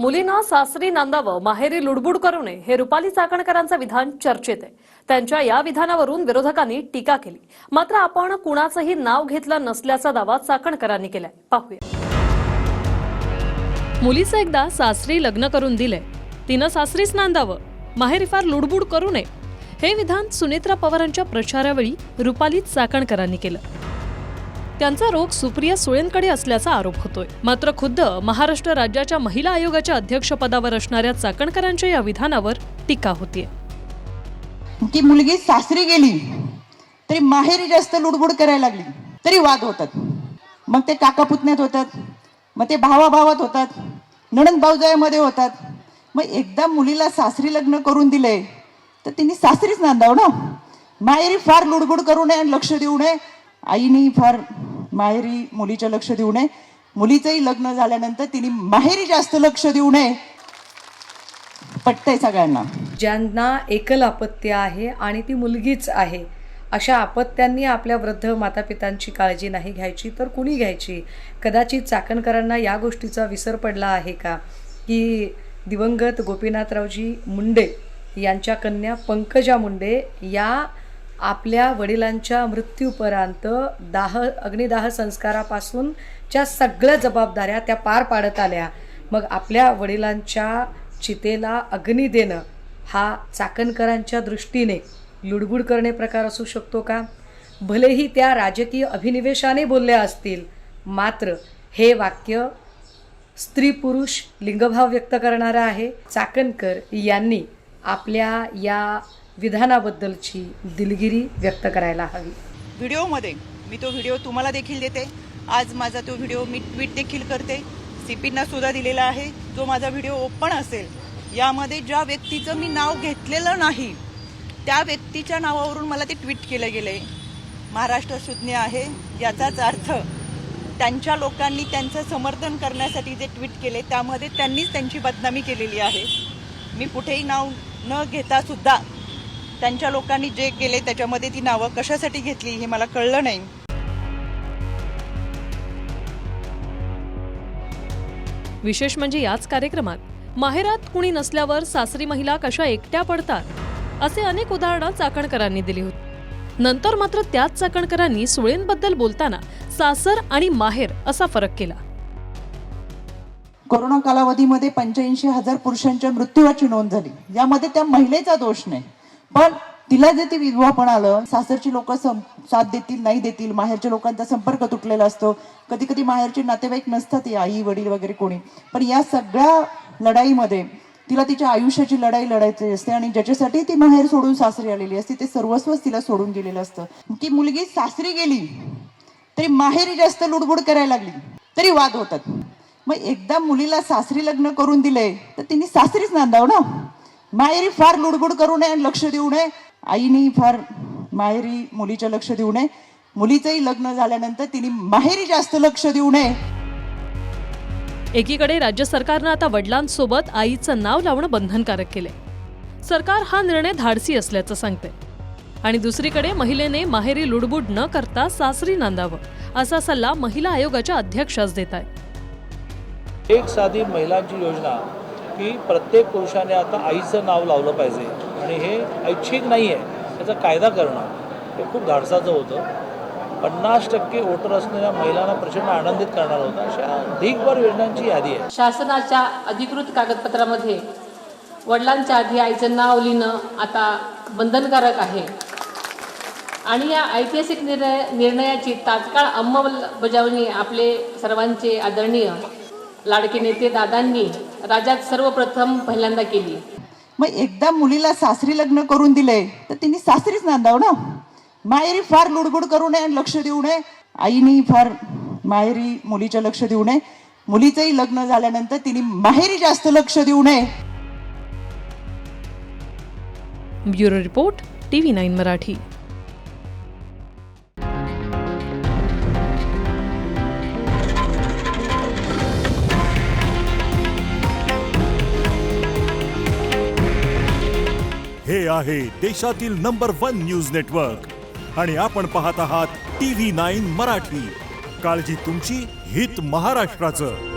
मुलींना सासरी नांदावं, माहेरी लुडबुड करू नये हे रुपाली चाकणकरांचं विधान चर्चेत आहे. त्यांच्या या विधानावरून विरोधकांनी टीका केली. मात्र आपण कुणाचंही नाव घेतलं नसल्याचा दावा चाकणकरांनी केलाय. पाहूया. मुलीचं एकदा सासरी लग्न करून दिलंय, तिनं सासरीच नांदावं, माहेरी फार लुडबुड करू नये हे विधान सुनेत्रा पवारांच्या प्रचारावेळी रुपाली चाकणकरांनी केलं. त्यांचा रोग सुप्रिया सुळेंकडे असल्याचा आरोप होतोय. मात्र खुद्द महाराष्ट्र राज्याच्या महिला आयोगाच्या अध्यक्षपदावर असणाऱ्या चाकणकरांच्या या विधानावर टीका होतीये. की मुलगी सासरी गेली तरी माहेरी जास्त लुडबुड करायला लागली तरी वाद होतात. मग ते काका पुतण्यात होतात, मग ते भावाभावात होतात, नणंद भाऊजाईमध्ये होतात. मग एकदा मुलीला सासरी लग्न करून दिले तर तिने सासरीच नांदावं ना. माहेरी फार लुडबुड करू नये आणि लक्ष देऊ नये. आईने फार माहेरी मुलीचं लक्ष देऊ नये. मुलीचंही लग्न झाल्यानंतर तिने माहेरी जास्त लक्ष देऊ नये. पटतंय सगळ्यांना. ज्यांना एकल अपत्य आहे आणि ती मुलगीच आहे, अशा अपत्यांनी आपल्या वृद्ध मातापितांची काळजी नाही घ्यायची तर कुणी घ्यायची? कदाचित चाकणकरांना या गोष्टीचा विसर पडला आहे का की दिवंगत गोपीनाथरावजी मुंडे यांच्या कन्या पंकजा मुंडे या आपल्या वडिलांच्या मृत्यूपर्यंत अग्निदाह संस्कारापासूनच्या सगळ्या जबाबदाऱ्या त्या पार पाडत आल्या. मग आपल्या वडिलांच्या चितेला अग्नी देणं हा चाकणकरांच्या दृष्टीने लुडबुड करणे प्रकार असू शकतो का? भलेही त्या राजकीय अभिनिवेशाने बोलल्या असतील, मात्र हे वाक्य स्त्री पुरुष लिंगभाव व्यक्त करणारं आहे. चाकणकर यांनी आपल्या या विधानाबद्दलची दिलगिरी व्यक्त करायला हवी. व्हिडिओमध्ये मी तो व्हिडिओ तुम्हाला देखील देते. आज माझा तो व्हिडिओ मी ट्विट देखील करते. सीपींना सुद्धा दिलेला आहे. जो माझा व्हिडिओ ओपन असेल, यामध्ये ज्या व्यक्तीचं मी नाव घेतलेलं नाही त्या व्यक्तीच्या नावावरून मला ते ट्विट केलं गेलंय. महाराष्ट्र शून्य आहे याचाच अर्थ त्यांच्या लोकांनी त्यांचं समर्थन करण्यासाठी जे ट्विट केले त्यामध्ये त्यांनीच त्यांची बदनामी केलेली आहे. मी कुठेही नाव न घेता सुद्धा त्यांच्या लोकांनी जे केले त्याच्यामध्ये ती नावं कशासाठी घेतली हे मला कळलं नाही. विशेष म्हणजे याच कार्यक्रमात माहेरात कुणी नसल्यावर सासरी महिला कशा एकट्या पडतात असे अनेक उदाहरणं चाकणकरांनी दिली होती. नंतर मात्र त्याच चाकणकरांनी सुळेंबद्दल बोलताना सासर आणि माहेर असा फरक केला. कोरोना कालावधीमध्ये 85,000 पुरुषांच्या मृत्यूची नोंद झाली. यामध्ये त्या महिलेचा दोष नाही, पण तिला जे ते विधवापण आलं, सासरची लोक साथ देतील नाही देतील, माहेरच्या लोकांचा संपर्क तुटलेला असतो, कधी कधी माहेरचे नातेवाईक नसतात, आई वडील वगैरे कोणी. पण या सगळ्या लढाईमध्ये तिला तिच्या आयुष्याची लढाई लढायची असते आणि ज्याच्यासाठी ती माहेर सोडून सासरी आलेली असते ते सर्वस्वच तिला सोडून गेलेलं असतं. की मुलगी सासरी गेली तरी माहेरी जास्त लुडबुड करायला लागली तरी वाद होतात. मग एकदा मुलीला सासरी लग्न करून दिले तर तिने सासरीच नांदावं ना. माहेरी फार लुडबुड करू नये आणि लक्ष देऊ नये. आईने फार माहेरी मुलीचं लक्ष देऊ नये. मुलीचंही लग्न झाल्यानंतर तिने माहेरी जास्त लक्ष देऊ नये. एकीकडे राज्य सरकारनं आता वडिलांसोबत आईचं नाव लावणं बंधनकारक केलंय. सरकार हा निर्णय धाडसी असल्याचं सांगते. आणि दुसरीकडे महिलेने माहेरी लुडबुड न करता सासरी नांदावं असा सल्ला महिला आयोगाच्या अध्यक्षाच देत आहेत. एक साधी महिलांची योजना की प्रत्येक पुरुषाने आता आईचं नाव लावलं पाहिजे आणि हे ऐच्छिक नाही आहे, त्याचा कायदा करणं हे खूप धाडसाचं होतं. 50% वोटर असलेल्या महिलांना प्रचंड आनंदित करणार होता. अशा ढीगभर योजनांची यादी आहे. शासनाच्या अधिकृत कागदपत्रामध्ये वडिलांच्या आधी आईचं नाव लिहिणं आता बंधनकारक आहे आणि या ऐतिहासिक निर्णयाची तात्काळ अंमलबजावणी आपले सर्वांचे आदरणीय लाडके नेते दादांनी राज्यात सर्वप्रथम पहिल्यांदा केली. मग एकदा मुलीला सासरी लग्न करून दिले तर तिने सासरीच नांदावं ना. माहेरी फार लुडबुड करू नये आणि लक्ष देऊ नये. आईने फार माहेरी मुलीचं लक्ष देऊ नये. मुलीचंही लग्न झाल्यानंतर तिने माहेरी जास्त लक्ष देऊ नये. Bureau report, TV9 Marathi. हे आहे देशातील नंबर 1 न्यूज नेटवर्क आणि आपण पाहत आहात TV9 मराठी. काळजी तुमची, हित महाराष्ट्राचं.